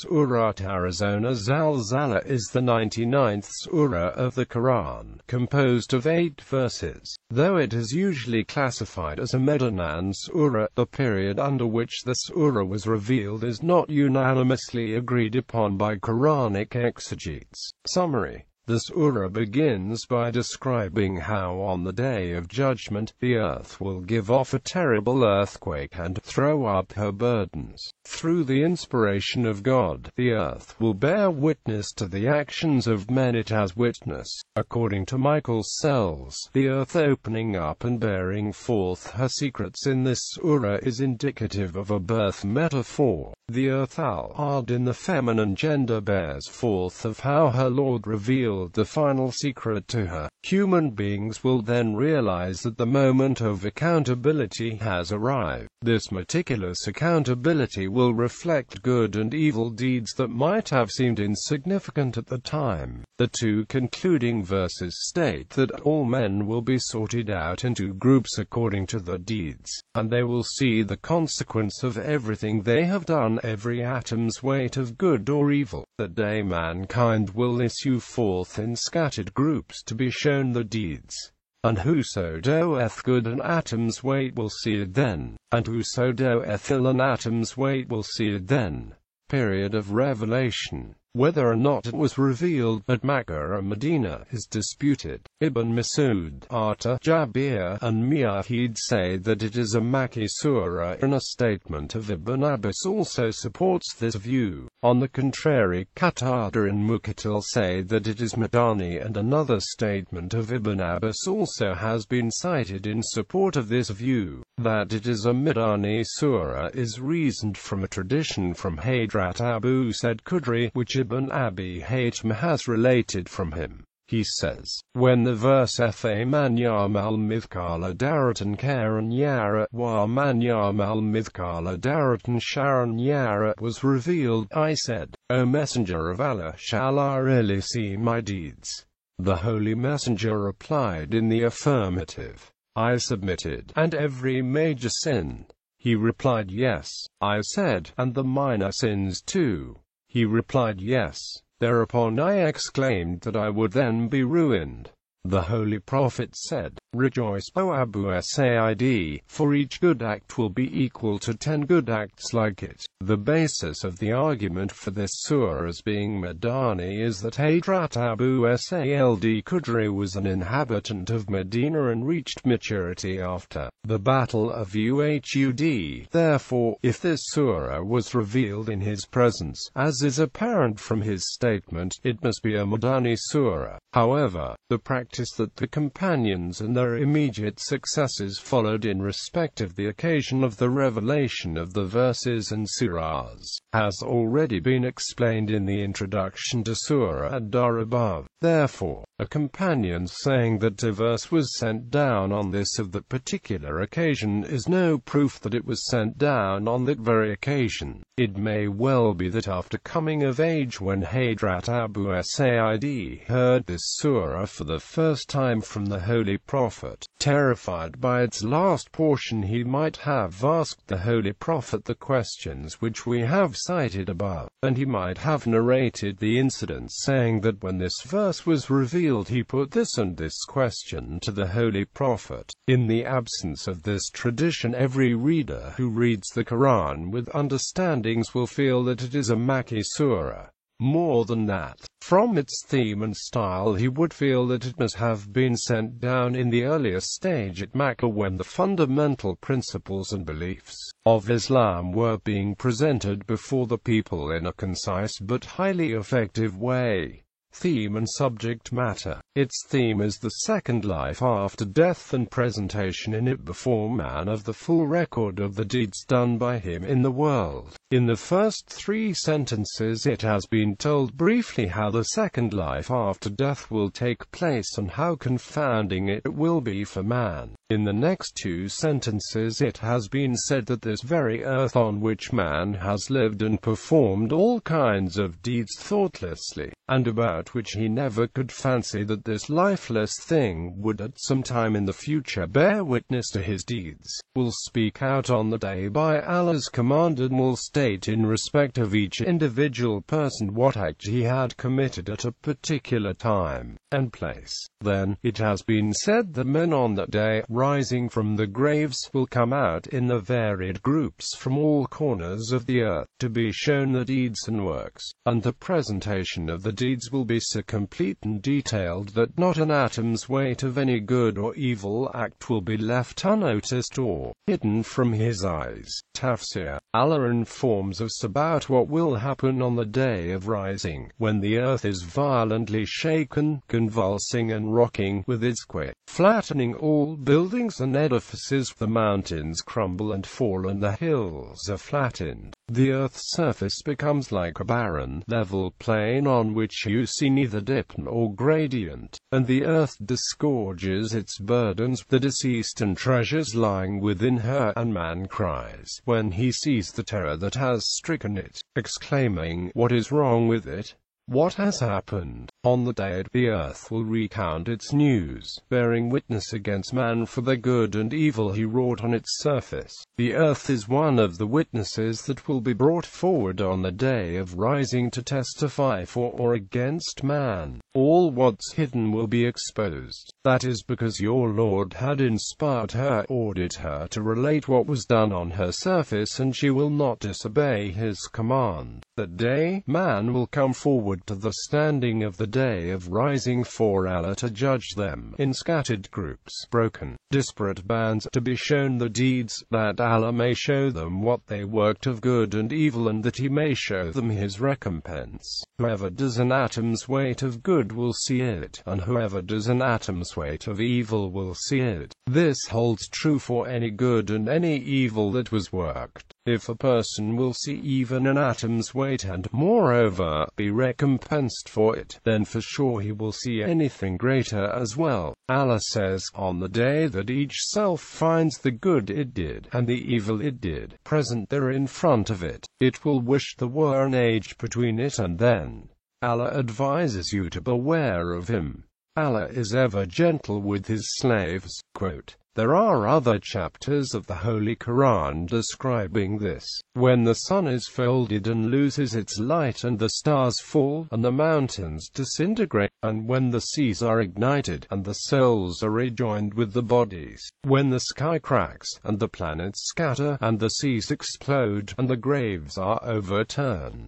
Surat Arizona Zalzala is the 99th surah of the Quran, composed of 8 verses. Though it is usually classified as a Medinan surah, the period under which the surah was revealed is not unanimously agreed upon by Quranic exegetes. Summary: the surah begins by describing how on the Day of Judgment, the earth will give off a terrible earthquake and throw up her burdens. Through the inspiration of God, the earth will bear witness to the actions of men it has witnessed. According to Michael Sells, the earth opening up and bearing forth her secrets in this surah is indicative of a birth metaphor. The earth al-Ard in the feminine gender bears forth of how her Lord revealed the final secret to her. Human beings will then realize that the moment of accountability has arrived. This meticulous accountability will reflect good and evil deeds that might have seemed insignificant at the time. The 2 concluding verses state that all men will be sorted out into groups according to their deeds, and they will see the consequence of everything they have done, every atom's weight of good or evil. That day mankind will issue forth in scattered groups to be shown the deeds. And whoso doeth good an atom's weight will see it then, and whoso doeth ill an atom's weight will see it then. Period of revelation. Whether or not it was revealed at Makkah or Medina is disputed. Ibn Mas'ud, Atta, Jabir, and Mujahid say that it is a Makki surah, and a statement of Ibn Abbas also supports this view. On the contrary, Qatada and Muqatil say that it is Madani, and another statement of Ibn Abbas also has been cited in support of this view. That it is a Madani surah is reasoned from a tradition from Hadrat Abu Sa'id Khudri, which Ibn Abi Haytham has related from him. He says, when the verse man ya'mal mithqala daratan khairan yara wa man ya'mal mithqala daratan sharran yara was revealed, I said, O Messenger of Allah, shall I really see my deeds? The Holy Messenger replied in the affirmative. I submitted, and every major sin? He replied yes. I said, and the minor sins too? He replied yes. Thereupon I exclaimed that I would then be ruined. The Holy Prophet said, Rejoice, O Abu Sa'id, for each good act will be equal to 10 good acts like it. The basis of the argument for this surah as being Madani is that Hadrat Abu Sa'id Khudri was an inhabitant of Medina and reached maturity after the Battle of Uhud. Therefore, if this surah was revealed in his presence, as is apparent from his statement, it must be a Madani surah. However, the practice that the companions and their immediate successors followed in respect of the occasion of the revelation of the verses and surahs has already been explained in the introduction to Surah Ad-Dar above. Therefore, a companion saying that a verse was sent down on this of that particular occasion is no proof that it was sent down on that very occasion. It may well be that after coming of age, when Hadrat Abu Sa'id heard this surah for the first time from the Holy Prophet, terrified by its last portion, he might have asked the Holy Prophet the questions which we have cited above, and he might have narrated the incident, saying that when this verse was revealed he put this and this question to the Holy Prophet. In the absence of this tradition, every reader who reads the Quran with understandings will feel that it is a Makki surah. More than that, from its theme and style he would feel that it must have been sent down in the earlier stage at Makkah, when the fundamental principles and beliefs of Islam were being presented before the people in a concise but highly effective way. Theme and subject matter. Its theme is the second life after death and presentation in it before man of the full record of the deeds done by him in the world. In the first 3 sentences it has been told briefly how the second life after death will take place and how confounding it will be for man. In the next 2 sentences it has been said that this very earth on which man has lived and performed all kinds of deeds thoughtlessly, and about which he never could fancy that this lifeless thing would at some time in the future bear witness to his deeds, will speak out on the day by Allah's command and will state state in respect of each individual person what act he had committed at a particular time and place. Then, it has been said that men on that day, rising from the graves, will come out in the varied groups from all corners of the earth, to be shown the deeds and works, and the presentation of the deeds will be so complete and detailed that not an atom's weight of any good or evil act will be left unnoticed or hidden from his eyes. Tafsir. Allah informs us about what will happen on the day of rising, when the earth is violently shaken, convulsing and rocking with its quake, flattening all buildings and edifices. The mountains crumble and fall and the hills are flattened. The earth's surface becomes like a barren, level plain on which you see neither dip nor gradient, and the earth disgorges its burdens, the deceased and treasures lying within her, and man cries, when he sees the terror that has stricken it, exclaiming, "What is wrong with it? What has happened?" On the day the earth will recount its news, bearing witness against man for the good and evil he wrought on its surface. The earth is one of the witnesses that will be brought forward on the day of rising to testify for or against man. All what's hidden will be exposed. That is because your Lord had inspired her, ordered her to relate what was done on her surface, and she will not disobey his command. That day, man will come forward to the standing of the day of rising for Allah to judge them in scattered groups, broken, disparate bands, to be shown the deeds, that Allah may show them what they worked of good and evil, and that he may show them his recompense. Whoever does an atom's weight of good will see it, and whoever does an atom's weight of evil will see it. This holds true for any good and any evil that was worked. If a person will see even an atom's weight and, moreover, be recompensed for it, then for sure he will see anything greater as well. Allah says, on the day that each self finds the good it did, and the evil it did, present there in front of it, it will wish there were an age between it and then. Allah advises you to beware of him. Allah is ever gentle with his slaves. Quote, there are other chapters of the Holy Quran describing this. When the sun is folded and loses its light, and the stars fall, and the mountains disintegrate, and when the seas are ignited, and the souls are rejoined with the bodies, when the sky cracks, and the planets scatter, and the seas explode, and the graves are overturned,